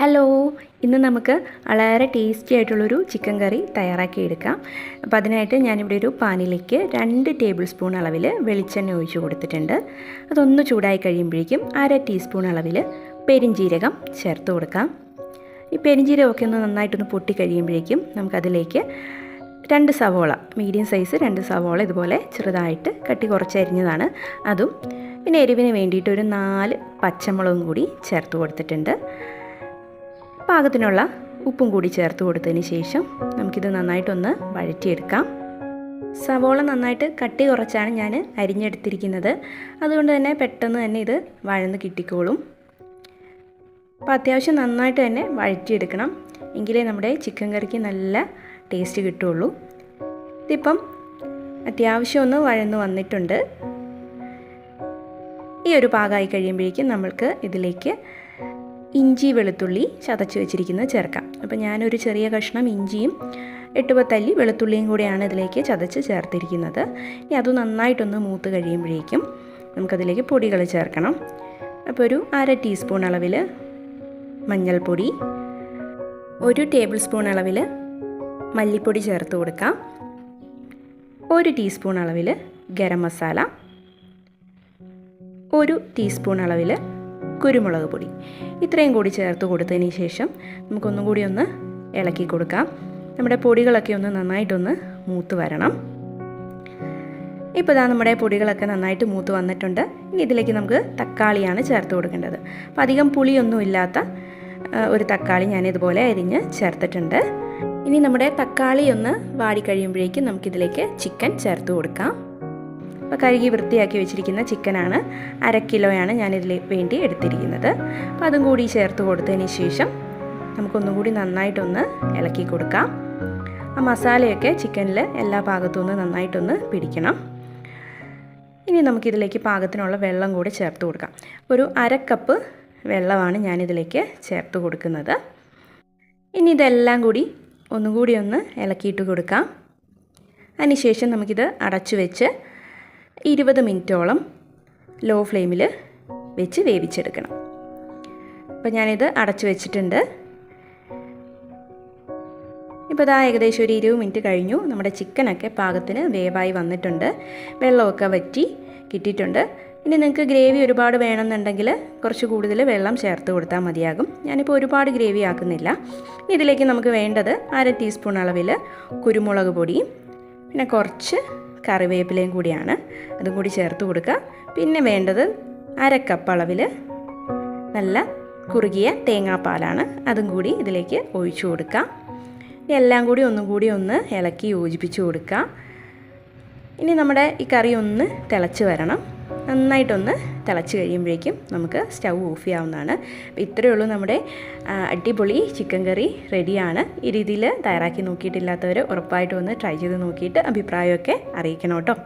Hello, ഇന്ന് നമുക്ക് വളരെ ടേസ്റ്റി ആയിട്ടുള്ളൊരു ചിക്കൻ കറി തയ്യാറാക്കിയെടുക്കാം. അപ്പോൾ അതിനായിട്ട് ഞാനിവിടെ ഒരു പാനിലേക്ക് 2 ടേബിൾ സ്പൂൺ അളവിൽ വെളിച്ചെണ്ണ ഒഴിച്ച് കൊടുത്തിട്ടുണ്ട്. അതൊന്ന് ചൂടായി കഴിയുമ്പോഴേക്കും 1/2 ടീസ്പൂൺ അളവിൽ പെരിഞ്ജീരകം ചേർത്ത് കൊടുക്കാം. ഈ പെരിഞ്ജീരകമൊക്കെ ഒന്ന് നന്നായിട്ടൊന്ന് പൊട്ടി കഴിയുമ്പോഴേക്കും നമുക്കതിലേക്ക് 2 സവോള, മീഡിയം സൈസ് 2 സവോള ഇതുപോലെ ചെറുതായിട്ട് കട്ടി കുറച്ച് അരിഞ്ഞതാണ് അതും, പിന്നെ എരിവിന് വേണ്ടിയിട്ട് ഒരു 4 പച്ചമുളകും കൂടി ചേർത്ത് കൊടുത്തിട്ടുണ്ട്. പാകത്തിനുള്ള ഉപ്പും കൂടി ചേർത്ത് കൊടുത്തതിന് ശേഷം നമുക്കിത് നന്നായിട്ടൊന്ന് വഴറ്റിയെടുക്കാം. സവോള നന്നായിട്ട് കട്ടി കുറച്ചാണ് ഞാൻ അരിഞ്ഞെടുത്തിരിക്കുന്നത്, അതുകൊണ്ട് തന്നെ പെട്ടെന്ന് തന്നെ ഇത് വഴന്ന് കിട്ടിക്കോളും. അപ്പോൾ അത്യാവശ്യം നന്നായിട്ട് തന്നെ വഴറ്റിയെടുക്കണം, എങ്കിലേ നമ്മുടെ ചിക്കൻ കറിക്ക് നല്ല ടേസ്റ്റ് കിട്ടുള്ളൂ. ഇതിപ്പം അത്യാവശ്യം ഒന്ന് വഴന്ന് വന്നിട്ടുണ്ട്. ഈ ഒരു പാകമായി കഴിയുമ്പോഴേക്കും നമ്മൾക്ക് ഇതിലേക്ക് ഇഞ്ചി വെളുത്തുള്ളി ചതച്ച് വെച്ചിരിക്കുന്നത് ചേർക്കാം. അപ്പോൾ ഞാനൊരു ചെറിയ കഷ്ണം ഇഞ്ചിയും 8-10 അല്ലി വെളുത്തുള്ളിയും കൂടിയാണ് ഇതിലേക്ക് ചതച്ച് ചേർത്തിരിക്കുന്നത്. ഇനി അത് നന്നായിട്ടൊന്ന് മൂത്ത് കഴിയുമ്പോഴേക്കും നമുക്കതിലേക്ക് പൊടികൾ ചേർക്കണം. അപ്പോൾ ഒരു 1/2 ടീസ്പൂൺ അളവിൽ മഞ്ഞൾപ്പൊടി, 1 ടേബിൾ സ്പൂൺ അളവിൽ മല്ലിപ്പൊടി ചേർത്ത് കൊടുക്കാം, 1 ടീസ്പൂൺ അളവിൽ ഗരം മസാല, 1 ടീസ്പൂൺ അളവിൽ കുരുമുളക് പൊടി, ഇത്രയും കൂടി ചേർത്ത് കൊടുത്തതിന് ശേഷം നമുക്കൊന്നും കൂടി ഒന്ന് ഇളക്കി കൊടുക്കാം. നമ്മുടെ പൊടികളൊക്കെ ഒന്ന് നന്നായിട്ടൊന്ന് മൂത്ത് വരണം. ഇപ്പോൾ ഇതാ നമ്മുടെ പൊടികളൊക്കെ നന്നായിട്ട് മൂത്ത് വന്നിട്ടുണ്ട്. ഇനി ഇതിലേക്ക് നമുക്ക് തക്കാളിയാണ് ചേർത്ത് കൊടുക്കേണ്ടത്. അപ്പോൾ അധികം പുളിയൊന്നും ഇല്ലാത്ത ഒരു തക്കാളി ഞാനിതുപോലെ അരിഞ്ഞ് ചേർത്തിട്ടുണ്ട്. ഇനി നമ്മുടെ തക്കാളി ഒന്ന് വാടി കഴിയുമ്പോഴേക്കും നമുക്കിതിലേക്ക് ചിക്കൻ ചേർത്ത് കൊടുക്കാം. അപ്പോൾ കഴുകി വൃത്തിയാക്കി വെച്ചിരിക്കുന്ന ചിക്കനാണ്, 1/2 കിലോയാണ് ഞാനിതിൽ വേണ്ടി എടുത്തിരിക്കുന്നത്. അപ്പോൾ അതും കൂടി ചേർത്ത് കൊടുത്തതിന് ശേഷം നമുക്കൊന്നും കൂടി നന്നായിട്ടൊന്ന് ഇളക്കി കൊടുക്കാം. ആ മസാലയൊക്കെ ചിക്കനിൽ എല്ലാ ഭാഗത്തും ഒന്ന് നന്നായിട്ടൊന്ന് പിടിക്കണം. ഇനി നമുക്കിതിലേക്ക് പാകത്തിനുള്ള വെള്ളം കൂടി ചേർത്ത് കൊടുക്കാം. ഒരു 1/2 കപ്പ് വെള്ളമാണ് ഞാനിതിലേക്ക് ചേർത്ത് കൊടുക്കുന്നത്. ഇനി ഇതെല്ലാം കൂടി ഒന്നുകൂടി ഒന്ന് ഇളക്കിയിട്ട് കൊടുക്കാം. അതിനുശേഷം നമുക്കിത് അടച്ചു വെച്ച് 20 മിനിറ്റോളം ലോ ഫ്ലെയിമിൽ വെച്ച് വേവിച്ചെടുക്കണം. അപ്പോൾ ഞാനിത് അടച്ചു വെച്ചിട്ടുണ്ട്. ഇപ്പോൾ ഇതാ ഏകദേശം ഒരു 20 മിനിറ്റ് കഴിഞ്ഞു. നമ്മുടെ ചിക്കനൊക്കെ പാകത്തിന് വേവായി വന്നിട്ടുണ്ട്, വെള്ളമൊക്കെ വറ്റി കിട്ടിയിട്ടുണ്ട്. ഇനി നിങ്ങൾക്ക് ഗ്രേവി ഒരുപാട് വേണമെന്നുണ്ടെങ്കിൽ കുറച്ച് കൂടുതൽ വെള്ളം ചേർത്ത് കൊടുത്താൽ മതിയാകും. ഞാനിപ്പോൾ ഒരുപാട് ഗ്രേവി ആക്കുന്നില്ല. ഇതിലേക്ക് നമുക്ക് വേണ്ടത് 1/2 ടീസ്പൂൺ അളവിൽ കുരുമുളക് പൊടിയും പിന്നെ കുറച്ച് കറിവേപ്പിലയും കൂടിയാണ്, അതും കൂടി ചേർത്ത് കൊടുക്കുക. പിന്നെ വേണ്ടത് 1/2 കപ്പ് അളവിൽ നല്ല കുറുകിയ തേങ്ങാപ്പാലാണ്, അതും കൂടി ഇതിലേക്ക് ഒഴിച്ചു കൊടുക്കുക. എല്ലാം കൂടി ഒന്നും കൂടി ഒന്ന് ഇളക്കി യോജിപ്പിച്ച് കൊടുക്കുക. ഇനി നമ്മുടെ ഈ കറി ഒന്ന് തിളച്ച് വരണം. നന്നായിട്ടൊന്ന് തിളച്ച് കഴിയുമ്പോഴേക്കും നമുക്ക് സ്റ്റൗ ഓഫ് ചെയ്യാവുന്നതാണ്. അപ്പോൾ ഇത്രയേ ഉള്ളൂ, നമ്മുടെ അടിപൊളി ചിക്കൻ കറി റെഡിയാണ്. ഈ രീതിയിൽ തയ്യാറാക്കി നോക്കിയിട്ടില്ലാത്തവർ ഉറപ്പായിട്ടും ഒന്ന് ട്രൈ ചെയ്ത് നോക്കിയിട്ട് അഭിപ്രായമൊക്കെ അറിയിക്കണം കേട്ടോ.